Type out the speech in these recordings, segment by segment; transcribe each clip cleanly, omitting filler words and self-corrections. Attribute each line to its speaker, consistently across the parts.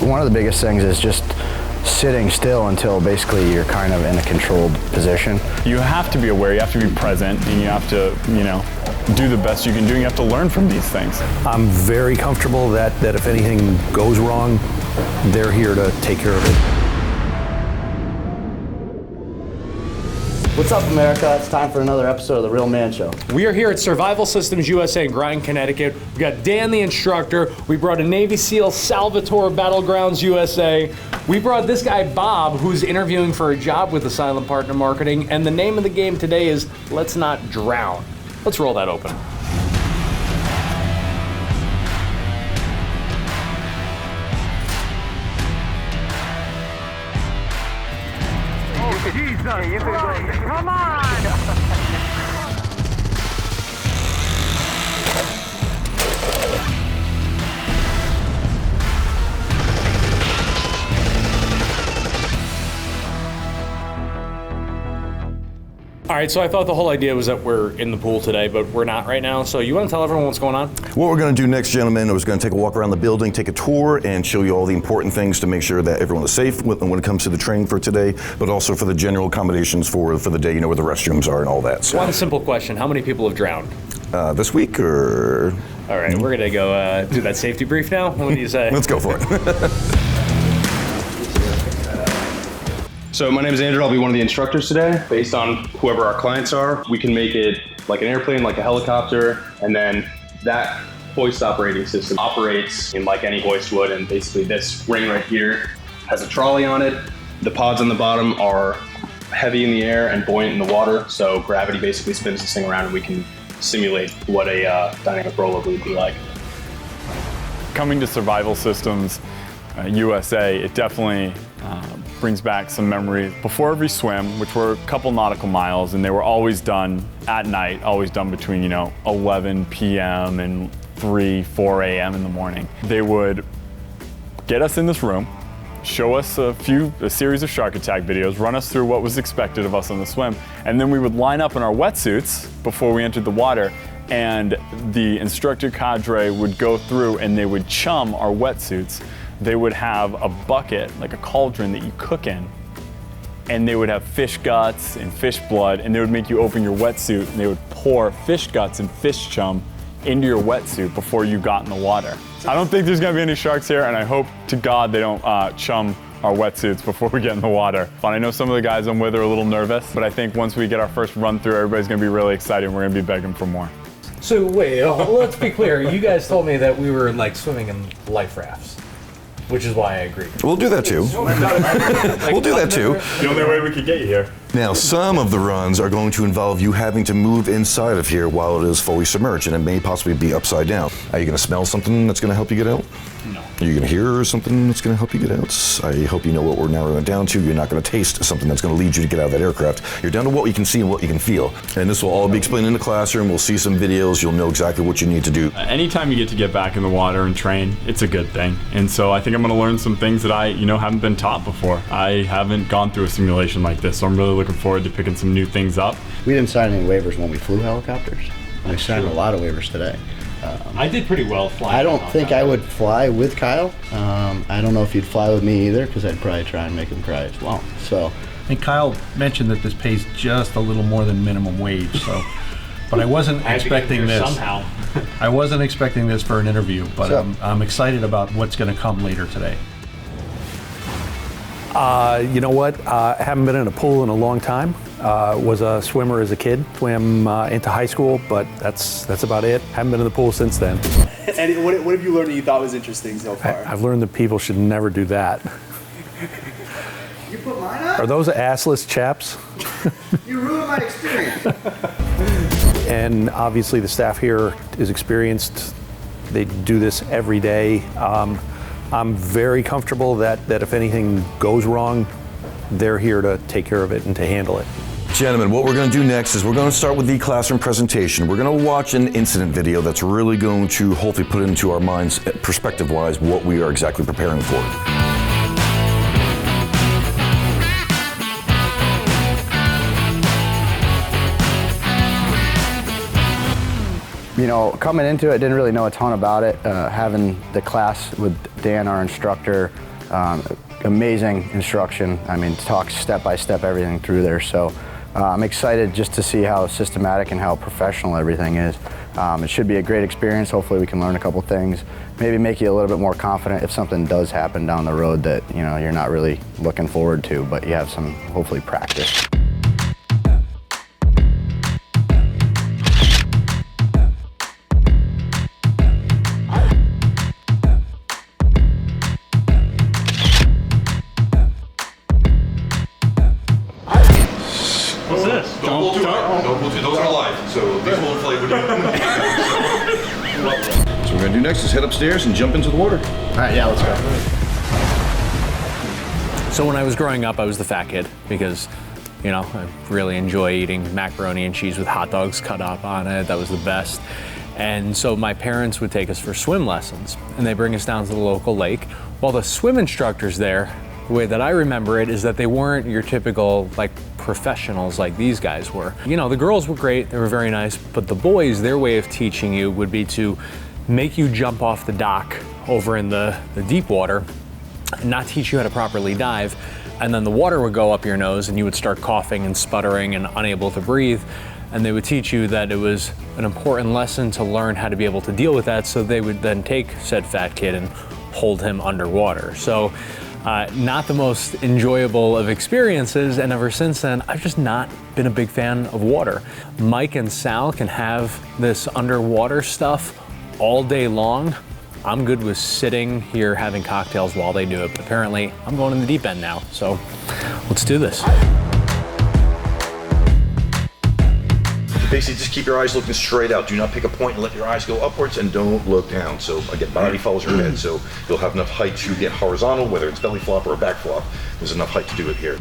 Speaker 1: one of the biggest things is just sitting still until basically you're kind of in a controlled position.
Speaker 2: You have to be aware, you have to be present, and you have to, do the best you can do, and you have to learn from these things.
Speaker 3: I'm very comfortable that if anything goes wrong, they're here to take care of it.
Speaker 1: What's up, America? It's time for another episode of The Real Man Show.
Speaker 4: We are here at Survival Systems USA in Groton, Connecticut. We got Dan the instructor. We brought a Navy SEAL, Salvatore Battlegrounds USA. We brought this guy, Bob, who's interviewing for a job with Asylum Partner Marketing. And the name of the game today is Let's Not Drown. Let's roll that open.
Speaker 5: Come on!
Speaker 4: All right, so I thought the whole idea was that we're in the pool today, but we're not right now. So you want to tell everyone what's going on?
Speaker 6: What we're going to do next, gentlemen, is going to take a walk around the building, take a tour, and show you all the important things to make sure that everyone is safe when it comes to the training for today, but also for the general accommodations for the day, where the restrooms are and all that. So.
Speaker 4: One simple question. How many people have drowned?
Speaker 6: This week, or?
Speaker 4: All right, we're going to go do that safety brief now. What do you say?
Speaker 6: Let's go for it.
Speaker 7: So my name is Andrew. I'll be one of the instructors today. Based on whoever our clients are, we can make it like an airplane, like a helicopter, and then that hoist operating system operates in like any hoist would, and basically this ring right here has a trolley on it. The pods on the bottom are heavy in the air and buoyant in the water, so gravity basically spins this thing around and we can simulate what a dynamic rollover would be like.
Speaker 2: Coming to Survival Systems USA, it definitely brings back some memories. Before every swim, which were a couple nautical miles, and they were always done at night, always done between 11 p.m. and 4 a.m. in the morning. They would get us in this room, show us a series of shark attack videos, run us through what was expected of us on the swim, and then we would line up in our wetsuits before we entered the water, and the instructor cadre would go through and they would chum our wetsuits. They would have a bucket, like a cauldron that you cook in, and they would have fish guts and fish blood, and they would make you open your wetsuit, and they would pour fish guts and fish chum into your wetsuit before you got in the water. I don't think there's gonna be any sharks here, and I hope to God they don't chum our wetsuits before we get in the water. But I know some of the guys I'm with are a little nervous, but I think once we get our first run through, everybody's gonna be really excited, and we're gonna be begging for more.
Speaker 4: So wait, let's be clear. You guys told me that we were like swimming in life rafts, which is why I agreed.
Speaker 6: We'll do that too. We'll do that too.
Speaker 2: The only way we could get you here.
Speaker 6: Now, some of the runs are going to involve you having to move inside of here while it is fully submerged, and it may possibly be upside down. Are you going to smell something that's going to help you get out?
Speaker 2: No.
Speaker 6: Are you going to hear something that's going to help you get out? I hope you know what we're narrowing it down to. You're not going to taste something that's going to lead you to get out of that aircraft. You're down to what you can see and what you can feel. And this will all be explained in the classroom. We'll see some videos. You'll know exactly what you need to do.
Speaker 2: Anytime you get back in the water and train, it's a good thing. And so I think I'm going to learn some things that I, haven't been taught before. I haven't gone through a simulation like this, so I'm really looking forward to picking some new things up.
Speaker 1: We didn't sign any waivers when we flew helicopters. We signed a lot of waivers today.
Speaker 4: I did pretty well flying.
Speaker 1: I don't think I would fly with Kyle. I don't know if you'd fly with me either, because I'd probably try and make him cry as well. So,
Speaker 3: And Kyle mentioned that this pays just a little more than minimum wage, so. But I wasn't expecting this.
Speaker 4: Somehow.
Speaker 3: I wasn't expecting this for an interview, but
Speaker 1: So-
Speaker 3: I'm excited about what's going to come later today. You know what? I haven't been in a pool in a long time. Was a swimmer as a kid. Swam into high school, but that's about it. Haven't been in the pool since then.
Speaker 8: And what have you learned that you thought was interesting so far?
Speaker 3: I've learned that people should never do that.
Speaker 8: You put mine on?
Speaker 3: Are those assless chaps?
Speaker 8: You ruined my experience.
Speaker 3: And obviously the staff here is experienced. They do this every day. I'm very comfortable that if anything goes wrong, they're here to take care of it and to handle it.
Speaker 6: Gentlemen, what we're going to do next is we're going to start with the classroom presentation. We're going to watch an incident video that's really going to hopefully put into our minds, perspective-wise, what we are exactly preparing for.
Speaker 1: Coming into it, didn't really know a ton about it. Having the class with Dan, our instructor, Amazing instruction. I mean, talks step by step everything through there. So I'm excited just to see how systematic and how professional everything is. It should be a great experience. Hopefully we can learn a couple things, maybe make you a little bit more confident if something does happen down the road that you're not really looking forward to, but you have some hopefully practice.
Speaker 9: What's this?
Speaker 6: Don't pull too hard. Don't pull too. Those are live, so these will inflate when you. So what we're gonna do next is head upstairs and jump into the water.
Speaker 1: All right, yeah, let's go.
Speaker 4: So when I was growing up, I was the fat kid because, I really enjoy eating macaroni and cheese with hot dogs cut up on it. That was the best. And so my parents would take us for swim lessons, and they bring us down to the local lake. While the swim instructors there, the way that I remember it is that they weren't your typical professionals like these guys were. The girls were great, they were very nice, but the boys, their way of teaching you would be to make you jump off the dock over in the deep water and not teach you how to properly dive. And then the water would go up your nose and you would start coughing and sputtering and unable to breathe. And they would teach you that it was an important lesson to learn how to be able to deal with that. So they would then take said fat kid and hold him underwater. So not the most enjoyable of experiences, and ever since then, I've just not been a big fan of water. Mike and Sal can have this underwater stuff all day long. I'm good with sitting here having cocktails while they do it, but apparently I'm going in the deep end now, so let's do this.
Speaker 6: Basically, just keep your eyes looking straight out. Do not pick a point and let your eyes go upwards, and don't look down. So again, body follows your head, so you'll have enough height to get horizontal, whether it's belly flop or a back flop. There's enough height to do it here.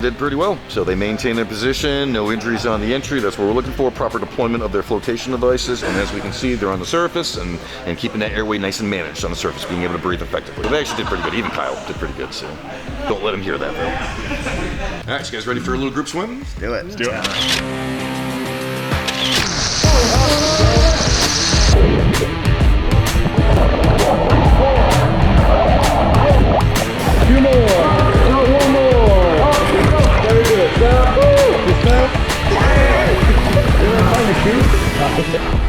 Speaker 6: Did pretty well. So they maintain their position, no injuries on the entry. That's what we're looking for. Proper deployment of their flotation devices, and as we can see, they're on the surface and keeping that airway nice and managed on the surface, being able to breathe effectively. But they actually did pretty good. Even Kyle did pretty good. So don't let him hear that though. All right, so you guys ready for a little group swim?
Speaker 1: Let's do it.
Speaker 2: Let's do it.
Speaker 9: Two more. One more. Very good.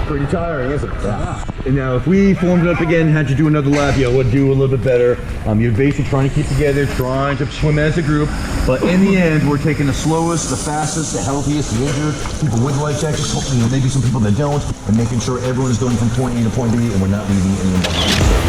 Speaker 9: Pretty tiring, isn't it? Yeah. And now, if we formed it up again, had you do another lap, you would do a little bit better. You're basically trying to keep together, trying to swim as a group. But in the end, we're taking the slowest, the fastest, the healthiest, the injured, people with life jackets, maybe some people that don't, and making sure everyone is going from point A to point B, and we're not leaving anyone behind.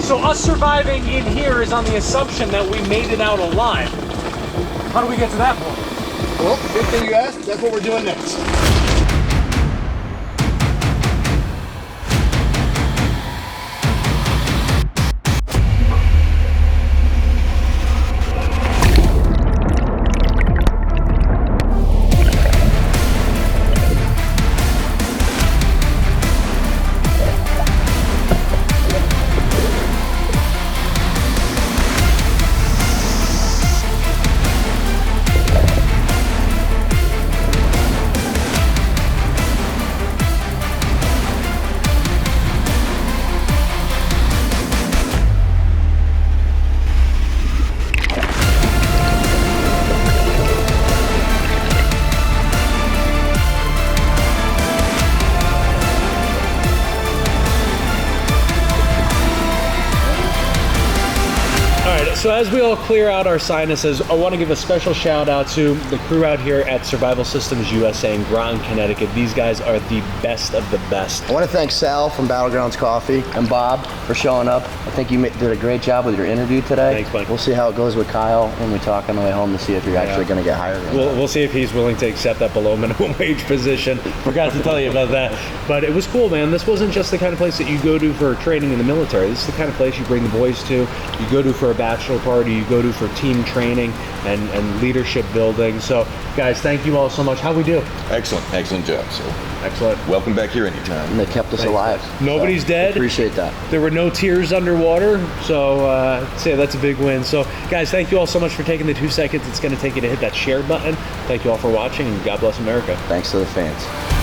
Speaker 4: So us surviving in here is on the assumption that we made it out alive. How do we get to that point?
Speaker 1: Well, good thing you asked. That's what we're doing next.
Speaker 4: so as we all clear out our sinuses, I want to give a special shout out to the crew out here at Survival Systems USA in Groton, Connecticut. These guys are the best of the best.
Speaker 10: I want to thank Sal from Battlegrounds Coffee and Bob for showing up. I think you did a great job with your interview today.
Speaker 4: Thanks, Mike.
Speaker 10: We'll see how it goes with Kyle when we talk on the way home to see if you're actually going to get hired. Or not.
Speaker 4: We'll see if he's willing to accept that below minimum wage position. Forgot to tell you about that. But it was cool, man. This wasn't just the kind of place that you go to for training in the military. This is the kind of place you bring the boys to. You go to for a bachelor party. You go to for team training and leadership building. So, guys, thank you all so much. How we do?
Speaker 6: Excellent job. So
Speaker 4: Excellent.
Speaker 6: welcome back here anytime.
Speaker 10: And they kept us alive.
Speaker 4: Nobody's dead.
Speaker 10: Appreciate that.
Speaker 4: There were no tears underwater, so I'd say that's a big win. So, guys, thank you all so much for taking the 2 seconds it's going to take you to hit that share button. Thank you all for watching, and God bless America.
Speaker 10: Thanks to the fans.